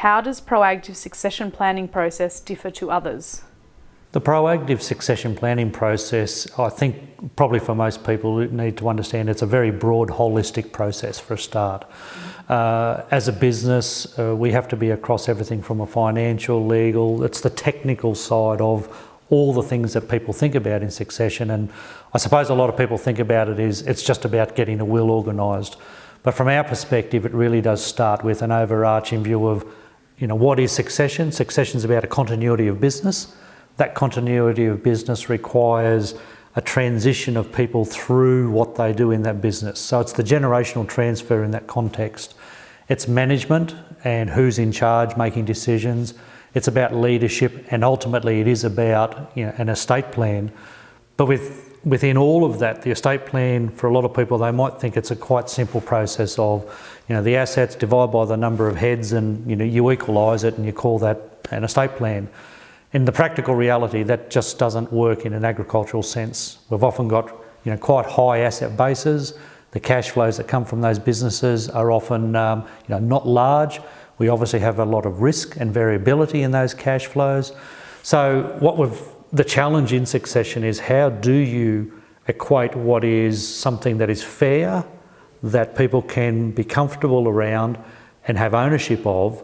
How does Proactive succession planning process differ to others? The proactive succession planning process, I think probably for most people need to understand it's a very broad, holistic process for a start. As a business, we have to be across everything from a financial, legal, it's the technical side of all the things that people think about in succession. And I suppose a lot of people think about it is it's just about getting a will organised. But from our perspective, it really does start with an overarching view of, what is succession? Succession is about a continuity of business. That continuity of business requires a transition of people through what they do in that business. So it's the generational transfer in that context. It's management and who's in charge making decisions. It's about leadership, and ultimately it is about an estate plan. But within all of that, the estate plan, for a lot of people, they might think it's a quite simple process of the assets divide by the number of heads and you equalise it and you call that an estate plan. In the practical reality, that just doesn't work in an agricultural sense. We've often got quite high asset bases. The cash flows that come from those businesses are often not large. We obviously have a lot of risk and variability in those cash flows. So the challenge in succession is how do you equate what is something that is fair, that people can be comfortable around and have ownership of,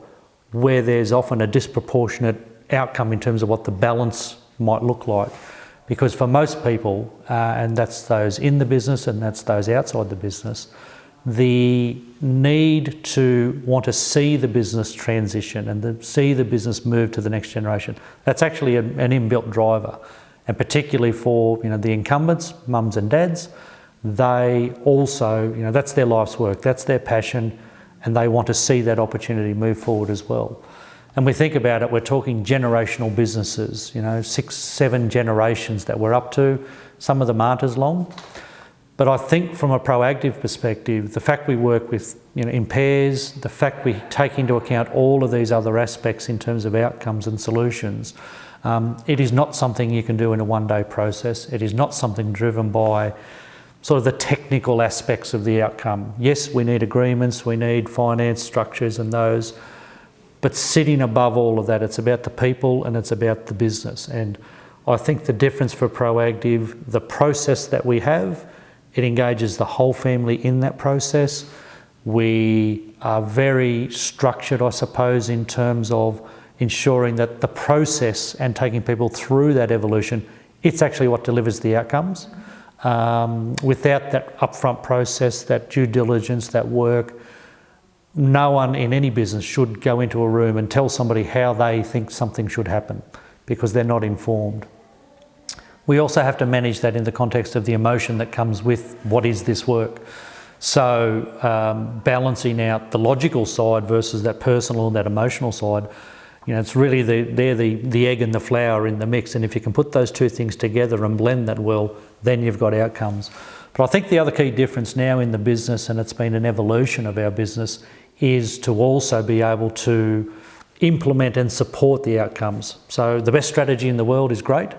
where there's often a disproportionate outcome in terms of what the balance might look like. Because for most people, and that's those in the business and that's those outside the business, the need to want to see the business transition and to see the business move to the next generation, that's actually an inbuilt driver. And particularly for the incumbents, mums and dads, they also, that's their life's work, that's their passion, and they want to see that opportunity move forward as well. And we think about it, we're talking generational businesses, 6, 7 generations that we're up to. Some of them aren't as long. But I think from a proactive perspective, the fact we work with, in pairs, the fact we take into account all of these other aspects in terms of outcomes and solutions, it is not something you can do in a one-day process. It is not something driven by sort of the technical aspects of the outcome. Yes, we need agreements, we need finance structures and those, but sitting above all of that, it's about the people and it's about the business. And I think the difference for Proactive, the process that we have, it engages the whole family in that process. We are very structured, I suppose, in terms of ensuring that the process and taking people through that evolution, it's actually what delivers the outcomes. Without that upfront process, that due diligence, that work, no one in any business should go into a room and tell somebody how they think something should happen because they're not informed. We also have to manage that in the context of the emotion that comes with what is this work. So balancing out the logical side versus that personal and that emotional side, it's really the egg and the flour in the mix. And if you can put those two things together and blend that well, then you've got outcomes. But I think the other key difference now in the business, and it's been an evolution of our business, is to also be able to implement and support the outcomes. So the best strategy in the world is great.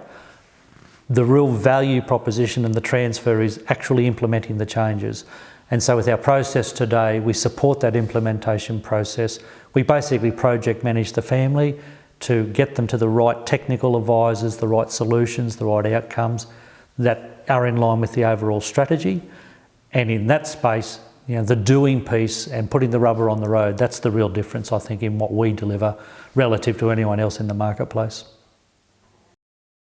The real value proposition and the transfer is actually implementing the changes. And so with our process today, we support that implementation process. We basically project manage the family to get them to the right technical advisors, the right solutions, the right outcomes that are in line with the overall strategy. And in that space, the doing piece and putting the rubber on the road, that's the real difference, I think, in what we deliver relative to anyone else in the marketplace.